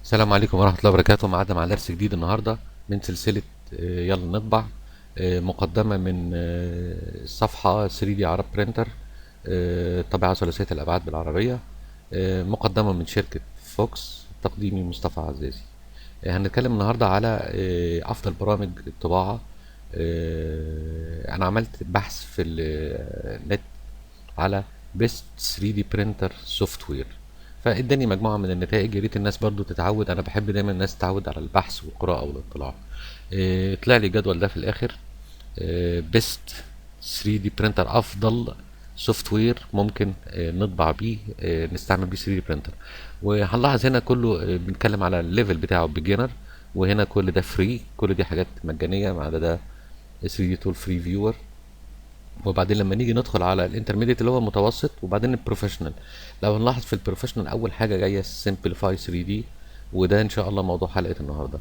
السلام عليكم ورحمة الله وبركاته. معانا مع درس جديد النهاردة من سلسلة يلا نطبع. مقدمة من صفحة 3D عرب برينتر، طباعة ثلاثية الأبعاد بالعربية. مقدمة من شركة فوكس، تقديمي مصطفى عزازي. هنتكلم النهاردة على أفضل برامج الطباعة. أنا عملت بحث في النت على بيست 3 دي برينتر سوفت وير، فاداني مجموعه من النتائج. يا ريت الناس برضو تتعود، انا بحب دايما الناس تتعود على البحث والقراءه والاطلاع. طلع لي الجدول ده في الاخر. بيست 3 دي برينتر، افضل سوفت وير ممكن نطبع بيه، نستعمل بيه 3 دي برينتر. وهنلاحظ هنا كله بنتكلم على الليفل بتاعه بيجنر، وهنا كل ده فري، كل دي حاجات مجانيه ما عدا ده 3 دي تول فري فيور. وبعدين لما نيجي ندخل على الانترميديت اللي هو المتوسط، وبعدين البروفيشنال. لو نلاحظ في البروفيشنال اول حاجه جايه سمبليفاي 3 دي، وده ان شاء الله موضوع حلقه النهارده.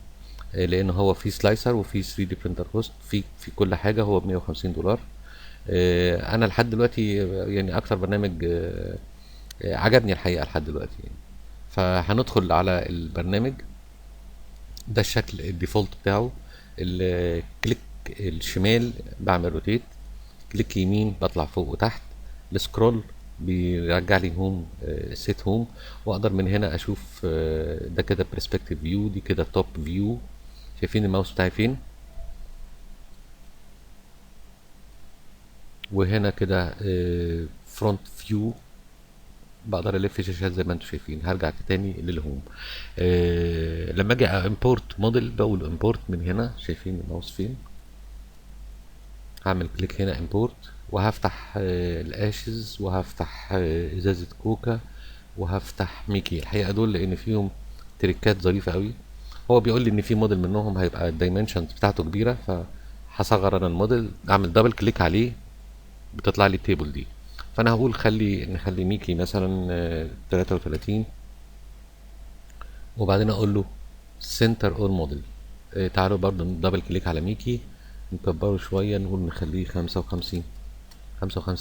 لان هو في سلايسر وفي 3 دي برينتر هوست، في كل حاجه، هو ب 150 دولار. انا لحد دلوقتي يعني اكتر برنامج عجبني الحقيقه لحد دلوقتي يعني. فهندخل على البرنامج ده، الشكل الديفولت بتاعه. الكليك الشمال بعمل روتيت، كليك يمين بطلع فوق وتحت، السكرول بيرجع لي هوم، سيت هوم. واقدر من هنا اشوف ده كده برسبكتيف فيو، دي كده توب فيو. شايفين الماوس بتاعي فين؟ وهنا كده فرونت فيو، بقدر الف شاشات زي ما انتم شايفين. هرجع تاني للهوم. لما اجي امبورت موديل بقول امبورت من هنا، شايفين الماوس فين؟ هعمل كليك هنا امبورت، وهفتح الاشز، وهفتح ازازة كوكا، وهفتح ميكي. الحقيقة دول لان فيهم تريكات ظريفة قوي. هو بيقول لي ان في موديل منهم هيبقى الدايمنشنز بتاعته كبيرة، فهصغر انا الموديل، اعمل دبل كليك عليه بتطلع لي التيبل دي. فانا هقول نخلي ميكي مثلا 33، وبعدين اقول له سنتر اور موديل. تعالوا برضه دبل كليك على ميكي، نكبره شوية، نقول نخليه 55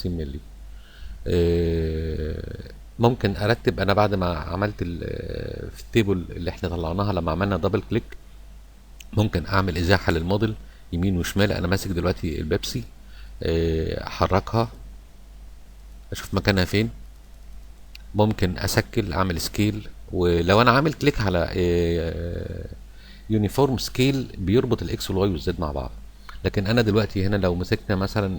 مللي. ممكن ارتب انا بعد ما عملت في التيبل اللي احنا طلعناها لما عملنا دبل كليك، ممكن اعمل ازاحه للموديل يمين وشمال. انا ماسك دلوقتي البيبسي، احركها اشوف مكانها فين. ممكن اسكل، اعمل سكيل. ولو انا عامل كليك على يونيفورم سكيل بيربط الاكس والواي والزد مع بعض. لكن انا دلوقتي هنا لو مسكنا مثلا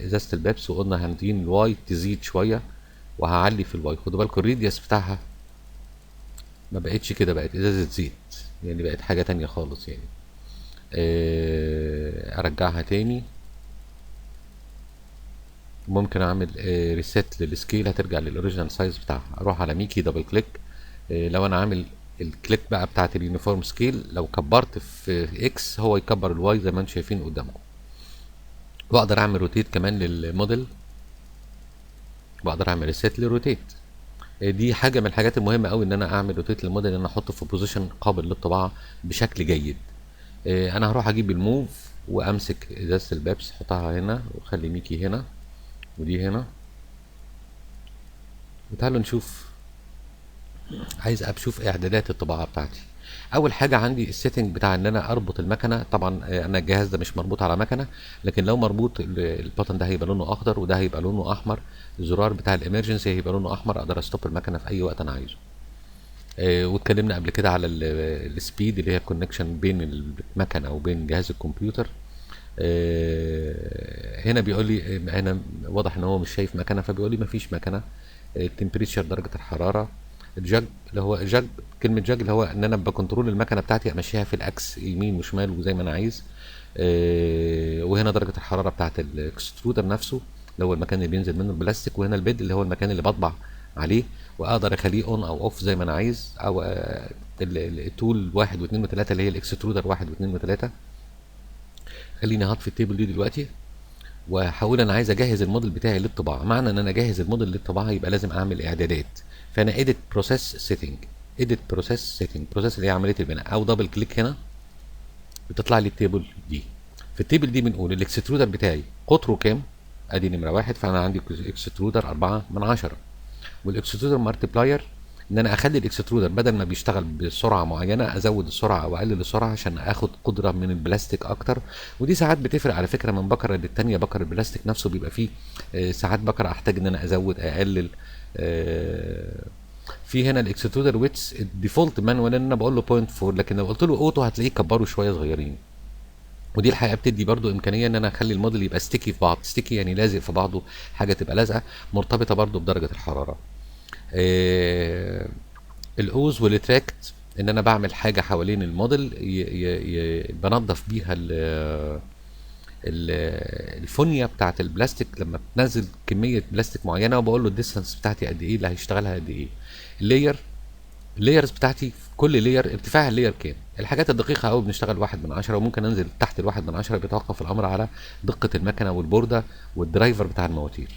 ازازه البيبس وقلنا هندين الواي تزيد شويه، وهعلي في الواي، خدوا بالكم الريديوس بتاعها ما بقتش كده، بقت ازازه زيت، يعني بقت حاجه تانية خالص يعني. ارجعها تاني. ممكن اعمل ريسيت للسكيل، هترجع للاوريجينال سايز بتاعها. اروح على ميكي دبل كليك. لو انا عامل الكليك بقى بتاعت اليونيفورم سكيل، لو كبرت في اكس هو يكبر الواي زي ما انتم شايفين قدامكم. واقدر اعمل روتيت كمان للموديل، واقدر اعمل ريسيت للروتيت. دي حاجه من الحاجات المهمه قوي، ان انا اعمل روتيت للموديل، ان انا احطه في بوزيشن قابل للطباعه بشكل جيد. انا هروح اجيب الموف وامسك ازازه البيبس، احطها هنا، واخلي ميكي هنا، ودي هنا. وتعالوا نشوف، عايز اشوف اعدادات الطباعه بتاعتي. اول حاجه عندي السيتنج بتاع ان انا اربط المكنه. طبعا انا الجهاز ده مش مربوط على مكنه، لكن لو مربوط البطن ده هيبقى لونه اخضر، وده هيبقى لونه احمر. الزرار بتاع الامرجنسي هيبقى لونه احمر، اقدر استوب المكنه في اي وقت انا عايزه. واتكلمنا قبل كده على السبيد، اللي هي الكونكشن بين المكنه وبين جهاز الكمبيوتر. هنا بيقول لي، هنا واضح ان هو مش شايف مكنه، فبيقول لي مفيش مكنه. التمبريتشر درجه الحراره. الجاج اللي هو جاج، كلمه جاج اللي هو ان انا بكنترول المكنه بتاعتي، امشيها في الاكس يمين وشمال وزي ما انا عايز. وهنا درجه الحراره بتاعت الاكسترودر نفسه، اللي هو المكان اللي بينزل منه البلاستيك. وهنا البيد اللي هو المكان اللي بطبع عليه، واقدر اخليه اون او اوف زي ما انا عايز. او التول واحد واثنين وثلاثه، اللي هي الاكسترودر واحد واثنين وثلاثه. خليني هطفي التيبل دي دلوقتي، وهقول انا عايز اجهز الموديل بتاعي للطباعه. معنى ان انا اجهز الموديل للطباعه يبقى لازم اعمل اعدادات. فانا edit process setting، edit process setting، process اللي هي عمليه البناء، او دبل كليك هنا بتطلع لي التيبل دي. في التيبل دي بنقول الاكسترودر بتاعي قطره كام، ادي نمره واحد. فانا عندي اكسترودر 4 من 10، والاكسترودر مالتيبلاير ان انا اخلي الاكسترودر بدل ما بيشتغل بسرعه معينه ازود السرعه او اقلل السرعه عشان اخد قدره من البلاستيك اكتر. ودي ساعات بتفرق على فكره من بكره للتانيه. بكر البلاستيك نفسه بيبقى فيه ساعات بكره احتاج ان انا ازود اقلل. في هنا الاكسترودر ويتس الديفولت مانوال ان انا بقول له 0.4، لكن لو قلت له اوتو هتلاقيه كبره شويه صغيرين. ودي الحقيقه بتدي برضو امكانيه ان انا اخلي الموديل يبقى ستيكي في بعض. ستيكي يعني لازق في بعضه، حاجه تبقى لازقه مرتبطه برضو بدرجه الحراره. الاوز والتراكت ان انا بعمل حاجه حوالين الموديل بنظف بيها الفونيا بتاعت البلاستيك لما بتنزل كميه بلاستيك معينه، وبقول له الديستانس بتاعتي قد ايه، اللي هيشتغلها قد ايه. اللايرز بتاعتي كل لاير ارتفاع اللاير كام. الحاجات الدقيقه قوي بنشتغل 1/10، وممكن انزل تحت ال1/10. بيتوقف الامر على دقه المكنه والبورده والدرايفر بتاع المواتير،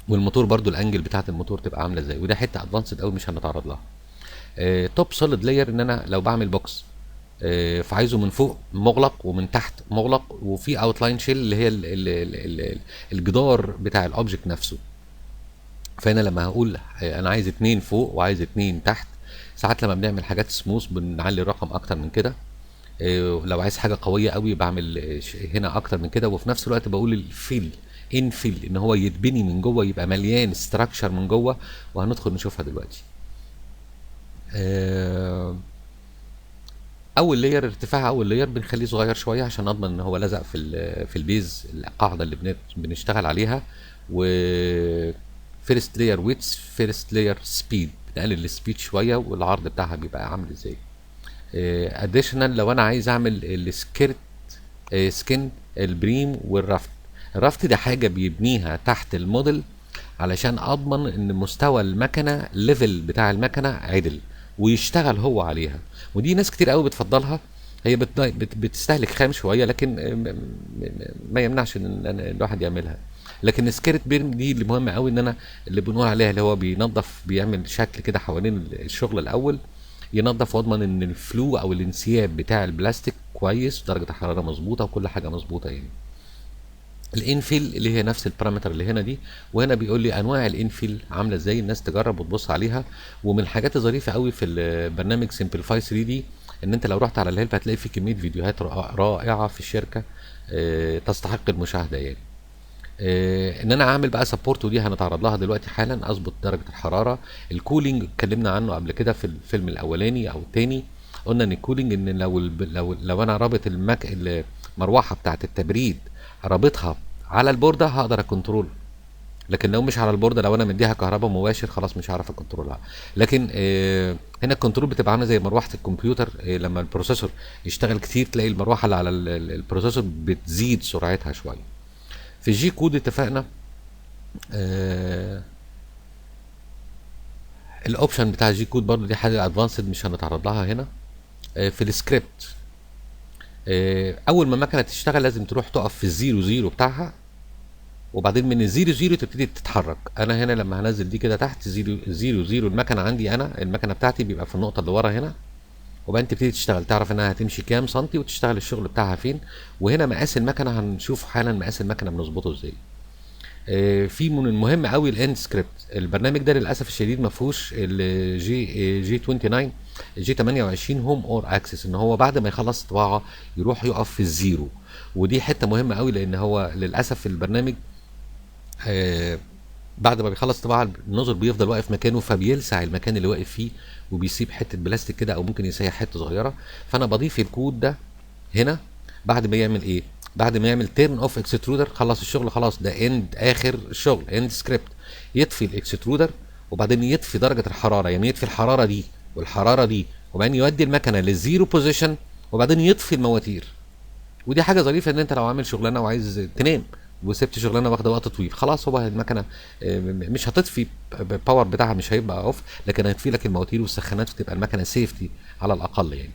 والموتور برضو الانجل بتاعت الموتور تبقى عامله ازاي. وده حته ادفانسد قوي مش هنتعرض لها. توب سوليد لاير ان انا لو بعمل بوكس فعايزه من فوق مغلق ومن تحت مغلق، وفي اوتلاين شيل اللي هي الجدار بتاع الاوبجكت نفسه. فهنا لما هقول انا عايز 2 فوق وعايز 2 تحت، ساعات لما بنعمل حاجات سموث بنعلي الرقم اكتر من كده. لو عايز حاجه قويه قوي بعمل هنا اكتر من كده. وفي نفس الوقت بقول الفيل انفيل ان هو يتبني من جوه، يبقى مليان ستراكشر من جوه، وهندخل نشوفها دلوقتي. اول لاير ارتفاع اول لاير بنخليه صغير شويه عشان نضمن ان هو لزق في البيز القاعده اللي بنشتغل عليها. و فيرست لاير ويتس، فيرست لاير سبيد، بنقلل السبيد شويه والعرض بتاعها بيبقى عامل ازاي. اديشنال لو انا عايز اعمل السكيرت سكين البريم والرفت. الرفت ده حاجه بيبنيها تحت الموديل علشان اضمن ان مستوى المكنه ليفل بتاع المكنه عدل ويشتغل هو عليها. ودي ناس كتير قوي بتفضلها. هي بتستهلك خام شويه، لكن ما يمنعش ان الواحد يعملها. لكن السكيرت بيرم دي اللي مهمه قوي، ان انا اللي بنقول عليها اللي هو بينظف، بيعمل شكل كده حوالين الشغل الاول، ينظف واضمن ان الفلو او الانسياب بتاع البلاستيك كويس، درجه الحراره مظبوطه وكل حاجه مظبوطه يعني. الانفيل اللي هي نفس البارامتر اللي هنا دي، وهنا بيقول لي انواع الانفيل عامله ازاي، الناس تجرب وتبص عليها. ومن الحاجات الظريفه قوي في البرنامج سمبليفاي 3 دي ان انت لو رحت على الهيلب هتلاقي في كميه فيديوهات رائعه في الشركه تستحق المشاهده يعني. ان انا اعمل بقى سبورت، ودي هنتعرض لها دلوقتي حالا. اظبط درجه الحراره. الكولينج اتكلمنا عنه قبل كده في الفيلم الاولاني او الثاني، قلنا ان الكولينج ان لو انا رابط المروحه بتاعت التبريد رابطها على البورده هقدر اكنترول. لكن لو مش على البورده، لو انا مديها كهرباء مباشر خلاص مش هعرف اكنترولها. لكن هنا الكنترول بتبقى عامله زي مروحه الكمبيوتر. لما البروسيسور يشتغل كتير تلاقي المروحه اللي على البروسيسور بتزيد سرعتها شويه. في الجي كود اتفقنا الاوبشن بتاع الجي كود برضو دي حاجه ادفانسد مش هنتعرض لها هنا. في السكريبت اول ما المكنه تشتغل لازم تروح تقف في الزيرو زيرو بتاعها، وبعدين من الزيرو زيرو تبتدي تتحرك. انا هنا لما هنزل دي كده تحت زيرو زيرو زيرو، المكنه عندي انا المكنه بتاعتي بيبقى في النقطه اللي ورا هنا، وبعدين تبتدي تشتغل، تعرف انها هتمشي كام سنتي وتشتغل الشغل بتاعها فين. وهنا مقاس المكنه هنشوف حالا مقاس المكنه بنظبطه ازاي. في من المهم قوي الاند سكريبت. البرنامج ده للاسف الشديد ما فيهوش جي 29 جي 28 هوم اور اكسس، ان هو بعد ما يخلص طباعه يروح يقف في الزيرو. ودي حته مهمه قوي، لان هو للاسف البرنامج بعد ما بيخلص طباعه النظر بيفضل واقف مكانه، فبيلسع المكان اللي واقف فيه وبيسيب حته بلاستيك كده، او ممكن يسيح حته صغيره. فانا بضيف الكود ده هنا بعد ما يعمل ايه، بعد ما يعمل تيرن اوف اكسترودر، خلص الشغل خلاص، ده اند اخر الشغل اند سكريبت. يطفي الاكسترودر وبعدين يطفي درجه الحراره، يعني يطفي الحراره دي والحراره دي، وبعدين يودي المكنه للزيرو بوزيشن، وبعدين يطفي المواتير. ودي حاجه ظريفه ان انت لو عامل شغلانه وعايز تنام وسبت شغلانه واخده وقت طويل، خلاص هو المكنه مش هتطفي الباور بتاعها مش هيبقى اوف، لكن هتطفي لك المواتير والسخانات وتبقى المكنه سيفتي على الاقل يعني.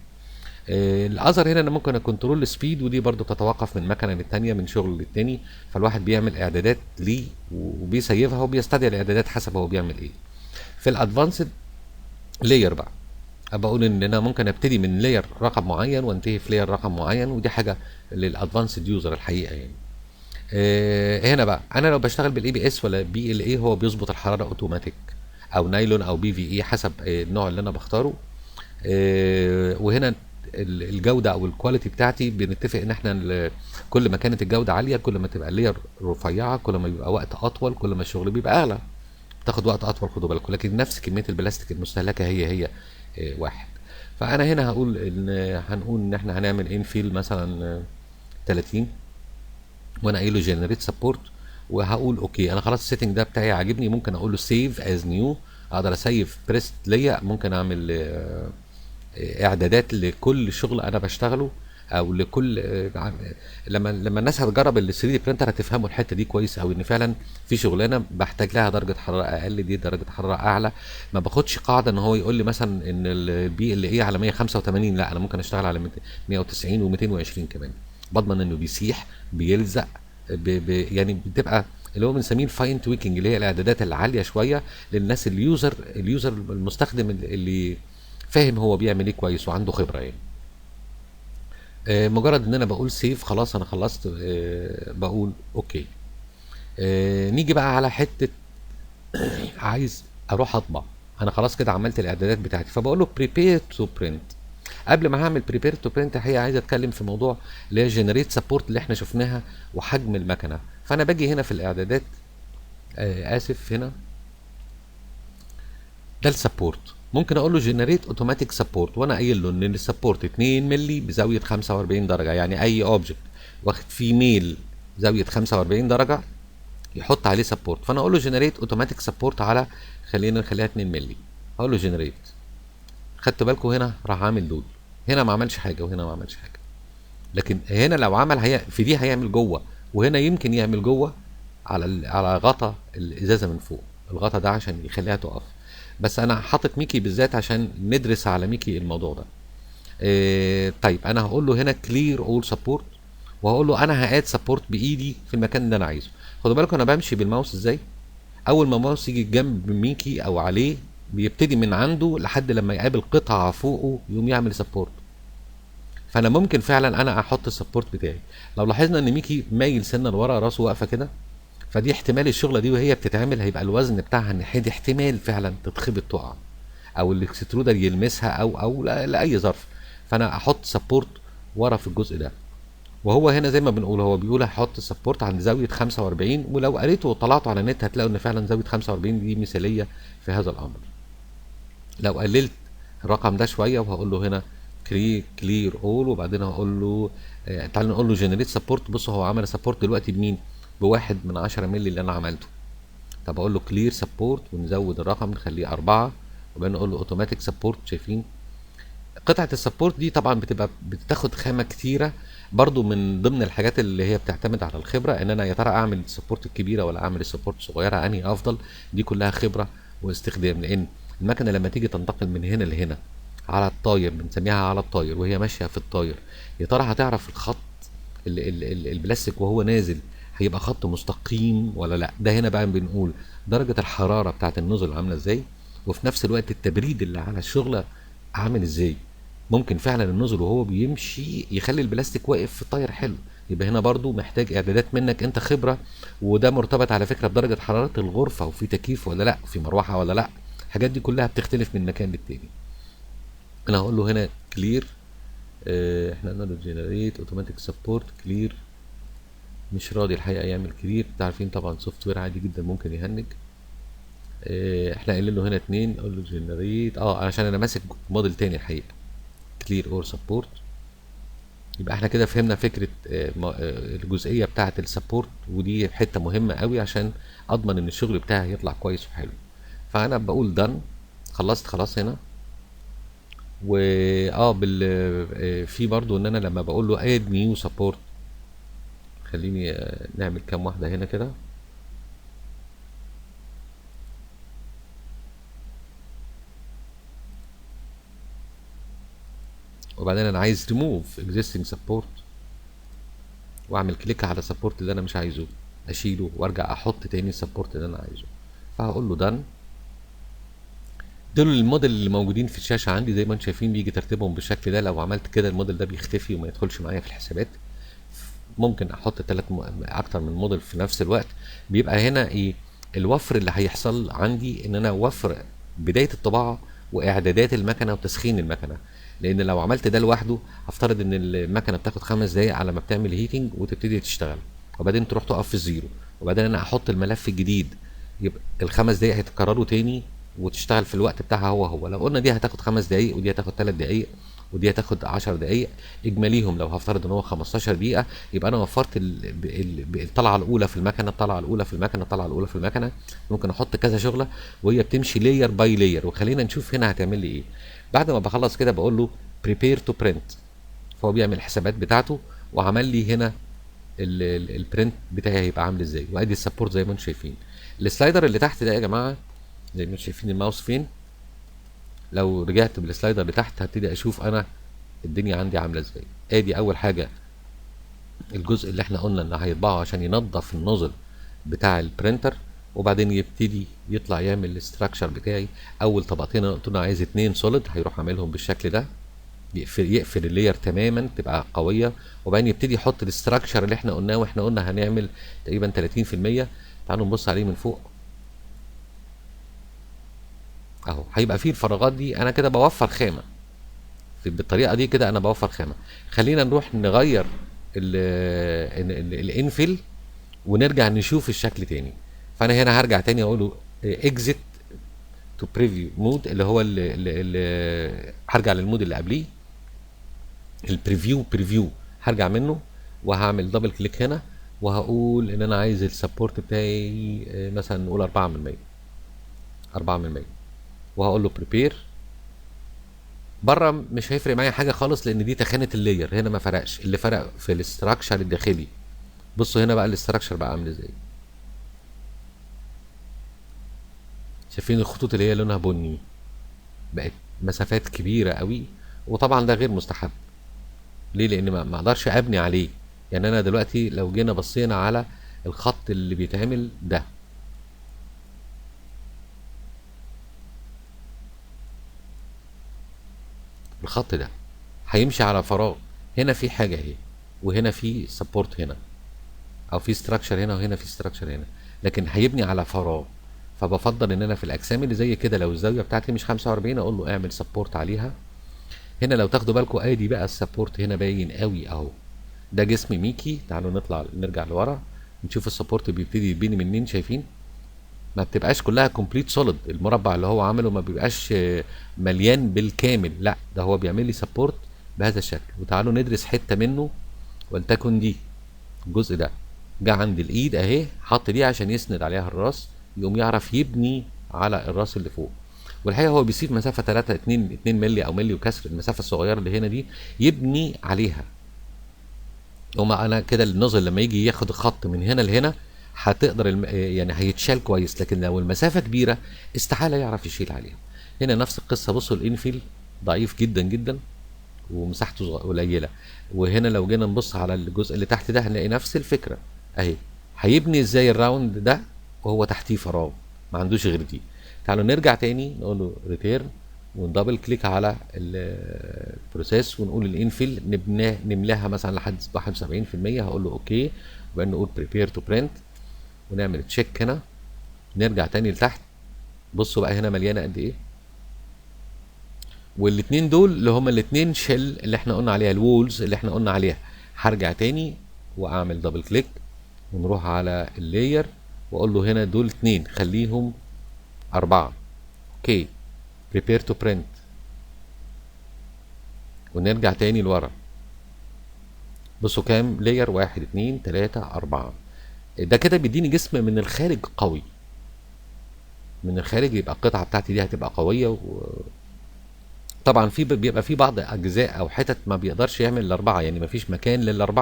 الاذر هنا انا ممكن اكنترول السبيد، ودي برضو بتتوقف من مكنه للتانيه من شغل للتاني، فالواحد بيعمل اعدادات ليه وبيسيفها وبيستدعي الاعدادات حسب هو بيعمل ايه. في الادفانسد لاير بقى بقول ان انا ممكن ابتدي من لاير رقم معين وانتهي في لاير رقم معين، ودي حاجه للادفانسد يوزر الحقيقه يعني. هنا بقى انا لو بشتغل بالاي بي اس ولا بي ال اي هو بيظبط الحراره اوتوماتيك. او نايلون او بي في اي حسب النوع اللي انا بختاره. وهنا الجوده او الكواليتي بتاعتي بنتفق ان احنا كل ما كانت الجوده عاليه كل ما تبقى اللير رفيعه، كل ما بيبقى وقت اطول، كل ما الشغل بيبقى اغلى، تاخد وقت اطول، خدوا بالكم، لكن نفس كميه البلاستيك المستهلكه هي واحد. فانا هنا هنقول ان احنا هنعمل انفيل مثلا 30، وانا قايل له جنريت سبورت، وهقول اوكي انا خلاص السيتنج ده بتاعي عاجبني، ممكن اقول له سيف از نيو، اقدر اسيف بريست ليا، ممكن اعمل اعدادات لكل شغل انا بشتغله، او لكل لما الناس هتجرب ال 3 دي برينتر هتفهموا الحته دي كويس قوي، ان فعلا في شغلانه بحتاج لها درجه حراره اقل، دي درجه حراره اعلى. ما باخدش قاعده ان هو يقول لي مثلا ان البي ال اي على 185، لا انا ممكن اشتغل على 190 و220 كمان، بضمن انه بيسيح بيلزق يعني بتبقى اللي هو بنسميه الفاين تويكنج، اللي هي الاعدادات العاليه شويه للناس اليوزر المستخدم اللي فاهم هو بيعمل ايه كويس وعنده خبره يعني. مجرد ان انا بقول سيف خلاص انا خلصت، بقول اوكي. نيجي بقى على حته عايز اروح اطبع، انا خلاص كده عملت الاعدادات بتاعتي، فبقول له بريبير تو برنت. قبل ما هعمل بريبير تو برنت الحقيقه عايز اتكلم في موضوع اللي هي جنريت سبورت اللي احنا شفناها وحجم المكنه. فانا باجي هنا في الاعدادات، اسف، هنا ده السبورت، ممكن اقول له جنريت اوتوماتيك سبورت، وانا قايل له ان السبورت 2 مللي بزاويه 45 درجه، يعني اي اوبجكت واخد فيه ميل زاويه 45 درجه يحط عليه سبورت. فانا اقول له جنريت اوتوماتيك سبورت على، خلينا نخليها 2 مللي، اقول له جنريت. خدت بالكم هنا راح عامل دول، هنا ما عملش حاجه وهنا ما عملش حاجه، لكن هنا لو عمل في دي هيعمل جوه، وهنا يمكن يعمل جوه على غطا الازازه من فوق، الغطا ده عشان يخليها تقف. بس انا حاطط ميكي بالذات عشان ندرس على ميكي الموضوع ده. طيب انا هقول له هنا كلير اول سبورت، وهقول له انا هاد سبورت بايدي في المكان اللي انا عايزه. خدوا بالكم انا بمشي بالماوس ازاي، اول ما الماوس يجي جنب ميكي او عليه بيبتدي من عنده لحد لما يقابل قطعه فوقه يقوم يعمل سبورت. فانا ممكن فعلا انا احط السبورت بتاعي. لو لاحظنا ان ميكي مايل سنه لورا، راسه واقفه كده، فدي احتمال الشغله دي وهي بتتعمل هيبقى الوزن بتاعها الناحيه دي احتمال فعلا تتخبط تقع، او الاكسترودر يلمسها او لاي ظرف. فانا احط سبورت ورا في الجزء ده، وهو هنا زي ما بنقول هو بيقول هحط سبورت عند زاويه 45، ولو قريته وطلعته على النت هتلاقوا ان فعلا زاويه 45 دي مثاليه في هذا الامر. لو قللت الرقم ده شويه وهقول له هنا كلير اول، وبعدين هقول له تعال نقول له جنريت سبورت. بص هو عمل سبورت دلوقتي بمين؟ بواحد من 10 مللي اللي انا عملته. طب اقول له كلير سبورت ونزود الرقم نخليه 4، وبعدين نقول له اوتوماتيك سبورت. شايفين قطعه السبورت دي طبعا بتبقى بتاخد خامه كتيره، برضو من ضمن الحاجات اللي هي بتعتمد على الخبره، ان انا يا ترى اعمل السبورت الكبيره ولا اعمل السبورت الصغيره انهي افضل. دي كلها خبره واستخدام، لان المكنه لما تيجي تنتقل من هنا لهنا على الطاير، بنسميها على الطاير وهي ماشيه في الطاير، يا ترى هتعرف الخط البلاستيك وهو نازل هيبقى خط مستقيم ولا لا. ده هنا بقى بنقول درجه الحراره بتاعت النزل عامله ازاي، وفي نفس الوقت التبريد اللي على الشغله عامل ازاي. ممكن فعلا النزل وهو بيمشي يخلي البلاستيك واقف في الطاير حلو، يبقى هنا برضو محتاج اعدادات منك انت خبره. وده مرتبط على فكره بدرجه حراره الغرفه، وفي تكييف ولا لا، وفي مروحه ولا لا. الحاجات دي كلها بتختلف من مكان للتاني. انا هقول له هنا كلير، احنا قلنا له جنريت اوتوماتيك سبورت كلير، مش راضي الحقيقه يعمل كلير. انتوا عارفين طبعا سوفت وير عادي جدا ممكن يهنج. احنا قايلين له هنا 2، اقول له جنريت عشان انا ماسك موديل تاني الحقيقه، كلير اور سبورت. يبقى احنا كده فهمنا فكره الجزئيه بتاعه السبورت، ودي حته مهمه قوي عشان اضمن ان الشغل بتاعي يطلع كويس وحلو. فانا بقول دان، خلصت خلاص هنا. و في برضو ان انا لما بقول له اد نيو سبورت، خليني نعمل كام واحده هنا كده. وبعدين انا عايز ريموف اكزيستنج سبورت، واعمل كليك على السبورت اللي انا مش عايزه اشيله وارجع احط تاني السبورت اللي انا عايزه. فهقول له دان. دول الموديل اللي موجودين في الشاشه عندي زي ما انتم شايفين، بيجي ترتيبهم بالشكل ده. لو عملت كده الموديل ده بيختفي وما يدخلش معايا في الحسابات. ممكن احط اكتر من موديل في نفس الوقت. بيبقى هنا ايه الوفر اللي هيحصل عندي ان انا وفر بدايه الطباعه واعدادات المكنه وتسخين المكنه. لان لو عملت ده لوحده هفترض ان المكنه بتاخد 5 دقايق على ما بتعمل هيتنج وتبتدي تشتغل، وبعدين تروح تقف في الزيرو، وبعدين انا احط الملف الجديد، يبقى ال5 دقايق هيتكرروا تاني وتشتغل في الوقت بتاعها هو. لو قلنا دي هتاخد 5 دقايق ودي هتاخد 3 دقايق ودي هتاخد 10 دقايق، اجماليهم لو هفترض ان هو 15 دقيقه، يبقى انا وفرت الطلعه الاولى في المكنه، الطلعه الاولى في المكنه، الطلعه الاولى في المكنه. ممكن احط كذا شغله وهي بتمشي لاير باي لاير. وخلينا نشوف هنا هتعمل لي ايه. بعد ما بخلص كده بقول له بريبير تو برنت، فهو بيعمل الحسابات بتاعته وعمل لي هنا البرنت بتاعي هيبقى عامل ازاي. وادي السبورت زي ما انتم شايفين. السلايدر اللي تحت ده يا جماعه زي ما انتم شايفين الماوس فين، لو رجعت بالسلايدر لتحت هبتدي اشوف انا الدنيا عندي عامله ازاي. ادي اول حاجه الجزء اللي احنا قلنا ان هيطبعه عشان ينظف النوزل بتاع البرينتر، وبعدين يبتدي يطلع يعمل الاستراكشر بتاعي. اول طبقتين انا قلت له عايز 2 سوليد، هيروح عاملهم بالشكل ده، يقفل اللاير تماما تبقى قويه، وبعدين يبتدي يحط الاستراكشر اللي احنا قلناه. واحنا قلنا هنعمل تقريبا 30%. تعالوا نبص عليه من فوق اهو، هيبقى فيه الفراغات دي. انا كده بوفر خامه بالطريقه دي، كده انا بوفر خامه. خلينا نروح نغير الانفيل ونرجع نشوف الشكل تاني. فانا هنا هرجع تاني اقول له اكزيت تو بريفيو مود، اللي هو اللي هرجع للمود اللي قبليه، البريفيو هرجع منه وهعمل دبل كليك هنا وهقول ان انا عايز السبورت بتاعي مثلا نقول 4%، 4%، وهقول له بريبير. بره مش هيفرق معايا حاجه خالص لان دي تخانه اللاير، هنا ما فرقش. اللي فرق في الاستراكشر الداخلي. بصوا هنا بقى الاستراكشر بقى عامل ازاي. شايفين الخطوط اللي هي لونها بني بقت مسافات كبيره قوي، وطبعا ده غير مستحب. ليه؟ لان ما اقدرش ابني عليه. يعني انا دلوقتي لو جينا بصينا على الخط اللي بيتعمل ده، الخط ده هيمشي على فراغ. هنا في حاجه اهي، وهنا في سبورت هنا، او في ستراكشر هنا، وهنا في ستراكشر هنا، لكن هيبني على فراغ. فبفضل ان انا في الاجسام اللي زي كده لو الزاويه بتاعتي مش 45 اقول له اعمل سبورت عليها. هنا لو تاخدوا بالكم ادي بقى السبورت هنا باين قوي اهو. ده جسم ميكي. تعالوا نطلع نرجع لورا نشوف السبورت بيبتدي يبني منين. شايفين ما بتبقاش كلها كومبليت سوليد. المربع اللي هو عامله ما بيبقاش مليان بالكامل، لا ده هو بيعمل لي سبورت بهذا الشكل. وتعالوا ندرس حته منه، ولتكن دي الجزء ده جه عند الايد اهي، حط دي عشان يسند عليها الراس، يقوم يعرف يبني على الراس اللي فوق. والحقيقه هو بيسيب مسافه 3 2 مللي او ملي وكسر، المسافه الصغيره اللي هنا دي يبني عليها. وما انا كده النوزل لما يجي ياخد خط من هنا لهنا هتقدر يعني هيتشال كويس، لكن لو المسافه كبيره استحاله يعرف يشيل عليها. هنا نفس القصه. بصوا الانفيل ضعيف جدا جدا ومساحته قليله. وهنا لو جينا نبص على الجزء اللي تحت ده هنلاقي نفس الفكره اهي. هيبني ازاي الراوند ده وهو تحتيه فراغ ما عندوش غير دي. تعالوا نرجع تاني نقول له ريتيرن وندبل كليك على البروسيس ونقول الانفيل نملاها مثلا لحد 71%. هقول له اوكي، وبعدين نقول بريبير تو برنت ونعمل تشيك هنا. نرجع تاني لتحت. بصوا بقى هنا مليانه قد ايه. والاتنين دول اللي هما الاتنين شيل اللي احنا قلنا عليها، الوولز اللي احنا قلنا عليها. هرجع تاني واعمل دبل كليك ونروح على اللاير واقول له هنا دول 2 خليهم 4. اوكي بريبير تو برنت ونرجع تاني لورا. بصوا كام لاير، 1 2 3 4. ده كده بيديني جسم من الخارج قوي. من الخارج يبقى القطعه بتاعتي دي هتبقى قويه. طبعا بيبقى في بعض اجزاء او حتت ما بيقدرش يعمل ال4، يعني ما فيش مكان لل4،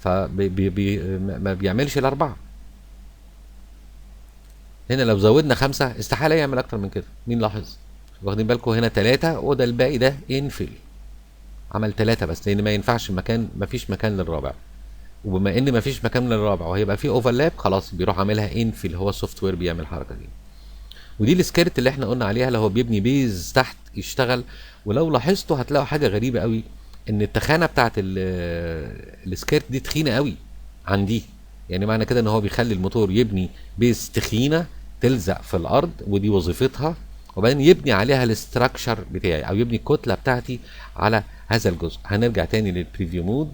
ما بيعملش ال4. هنا لو زودنا 5 استحاله يعمل اكتر من كده. مين لاحظ؟ واخدين بالكم هنا 3 وده الباقي ده انفل. عمل 3 بس لان ما ينفعش مكان، ما فيش مكان للرابع. وبما ان ما فيش مكان للرابع وهيبقى في اوفرلاب خلاص بيروح عاملها انفل. هو السوفت وير بيعمل الحركه دي. ودي السكريبت اللي احنا قلنا عليها اللي هو بيبني بيز تحت يشتغل. ولو لاحظتوا هتلاقوا حاجه غريبه قوي، ان التخانه بتاعت السكريبت دي تخينه قوي عن دي. يعني معنى كده ان هو بيخلي الموتور يبني بيز تخينه تلزق في الارض، ودي وظيفتها، وبعدين يبني عليها الاستراكشر بتاعي او يبني الكتله بتاعتي على هذا الجزء. هنرجع تاني للبريفيو مود،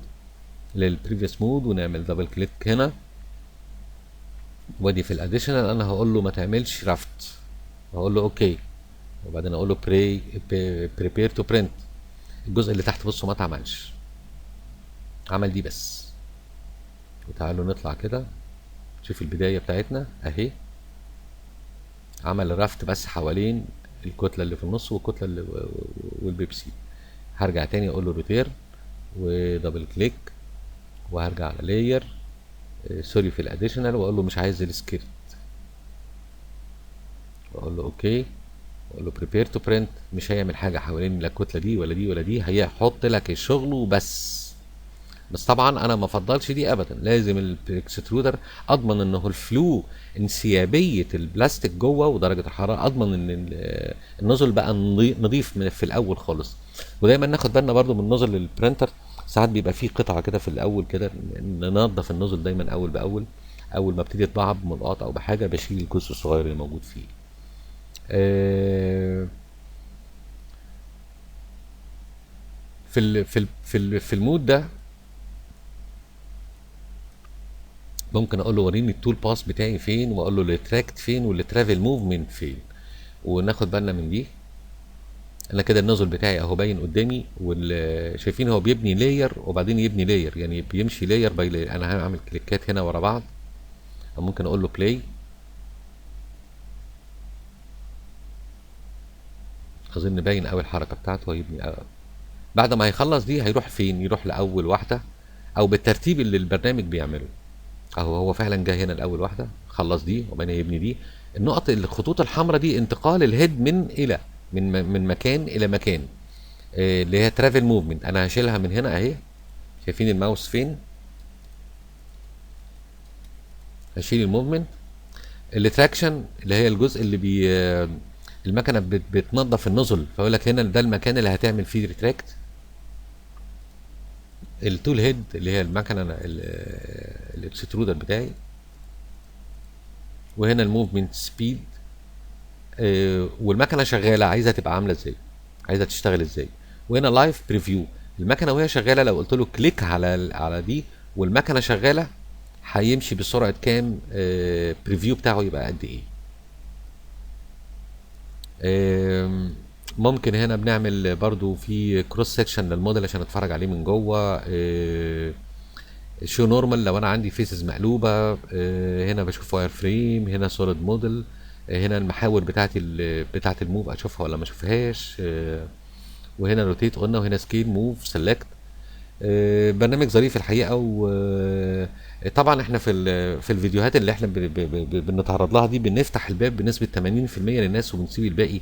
للبريفيوس مود، ونعمل دبل كليك هنا، وادي في الاديشنال انا هقول له ما تعملش رافت، هقول له اوكي، وبعدين اقول له بريبير تو برنت. الجزء اللي تحت بصوا ما اتعملش، عمل دي بس. وتعالوا نطلع كده، شوف البدايه بتاعتنا اهي، عمل رافت بس حوالين الكتله اللي في النص والكتله اللي والبيبسي. هرجع تاني اقول له ريتير ودبل كليك، وهرجع على لاير سوري في الاديشنال، واقول له مش عايز السكريبت، واقول له اوكي، واقول له بريبير تو برنت. مش هيعمل حاجه حوالين لا الكتله دي ولا دي ولا دي، هيحط لك الشغل وبس. بس طبعا انا ما افضلش دي ابدا، لازم الاكسترودر اضمن انه الفلو انسيابيه البلاستيك جوه ودرجه الحراره، اضمن ان النزل بقى نظيف من في الاول خالص. ودايما ناخد بالنا برضو من نزل البرينتر، ساعات بيبقى فيه قطعه كده في الاول كده، ننظف النزل دايما اول باول. اول ما ابتدي اطبعها بمضغط او بحاجه بشيل الجزء الصغير اللي موجود فيه. في المود ده ممكن اقول له وريني التول باس بتاعي فين، واقول له الريتراكت فين والترافل موفمنت فين، وناخد بالنا من دي. انا كده النزل بتاعي اهو باين قدامي، شايفين هو بيبني لاير وبعدين يبني لاير، يعني بيمشي لاير باي لاير. انا هعمل كليكات هنا ورا بعض، او ممكن اقول له بلاي، اظن باين قوي الحركه بتاعته. هيبني بعد ما هيخلص دي هيروح فين؟ يروح لاول واحده، او بالترتيب اللي البرنامج بيعمله. اهو هو فعلا جه هنا الاول واحده، خلص دي وبعدين يبني دي. النقط الخطوط الحمراء دي انتقال الهيد من الى من مكان الى مكان، اللي هي ترافل موفمنت. انا هشيلها من هنا اهي، شايفين الماوس فين؟ هشيل الموفمنت. التراكشن اللي هي الجزء اللي المكنه بتنظف النزل، فيقول لك هنا ده المكان اللي هتعمل فيه ريتراكت. التول هيد اللي هي المكنه الاكسترودر بتاعي. وهنا الموفمنت سبيد، والمكنه شغاله عايزه تبقى عامله ازاي، عايزه تشتغل ازاي. وهنا لايف بريفيو، المكنه وهي شغاله لو قلت له كليك على دي والمكنه شغاله هيمشي بسرعه كام، بريفيو بتاعه يبقى قد ايه. ممكن هنا بنعمل برضو في كروس سكشن للموديل عشان اتفرج عليه من جوه. شو نورمال لو انا عندي فيسز مقلوبه، هنا بشوف واير فريم، هنا سوليد موديل، هنا المحاور بتاعت الموف اشوفها ولا ما اشوفهاش، وهنا روتيت قلنا، وهنا سكيل موف سيلكت. برنامج ظريف الحقيقه. وطبعا احنا في الفيديوهات اللي احنا بنتعرض لها دي بنفتح الباب بنسبه 80% للناس، وبنسيب الباقي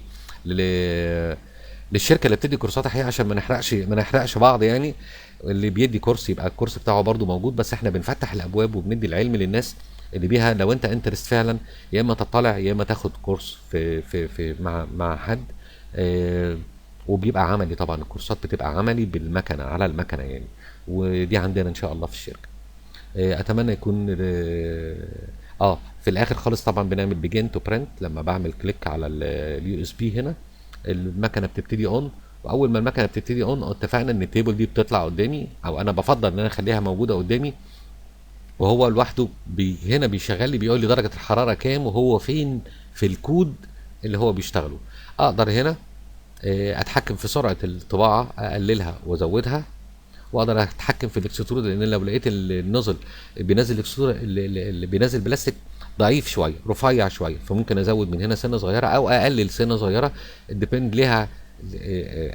للشركه اللي بتدي كورسات الحقيقه، عشان ما نحرقش بعض يعني. اللي بيدي كورس يبقى الكورس بتاعه برضو موجود، بس احنا بنفتح الابواب وبندي العلم للناس اللي بيها لو انت انترست فعلا، يا اما تطلع يا اما تاخد كورس في مع حد. وبيبقى عملي طبعا، الكورسات بتبقى عملي بالمكنه على المكنه يعني. ودي عندنا ان شاء الله في الشركه. اتمنى يكون في الاخر خالص طبعا بنعمل بيجين تو برنت. لما بعمل كليك على اليو اس بي هنا المكنه بتبتدي اون، واول ما المكنه بتبتدي اون اتفقنا ان التيبل دي بتطلع قدامي، او انا بفضل ان انا اخليها موجوده قدامي، وهو لوحده هنا بيشغل لي، بيقول لي درجه الحراره كام وهو فين في الكود اللي هو بيشتغله. اقدر هنا اتحكم في سرعه الطباعه، اقللها وازودها، واقدر اتحكم في الاكسترود، لان لو لقيت النزل بينزل الاكسترود اللي بينزل بلاستيك ضعيف شويه رفيع شويه، فممكن ازود من هنا سنه صغيره او اقلل سنه صغيره. الديبند ليها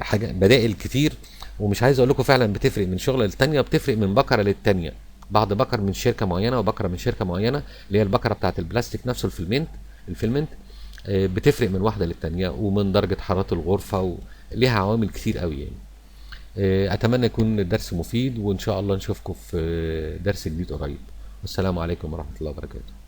حاجه بدائل كتير، ومش عايز اقول لكم فعلا بتفرق من شغله للتانيه، بتفرق من بكره للتانيه. بعض بكر من شركه معينه وبكره من شركه معينه، اللي هي البكره بتاعت البلاستيك نفسه الفيلمنت بتفرق من واحده للتانيه، ومن درجه حراره الغرفه، وليها عوامل كتير قوي يعني. اتمنى يكون الدرس مفيد، وان شاء الله نشوفكم في درس جديد قريب. والسلام عليكم ورحمه الله وبركاته.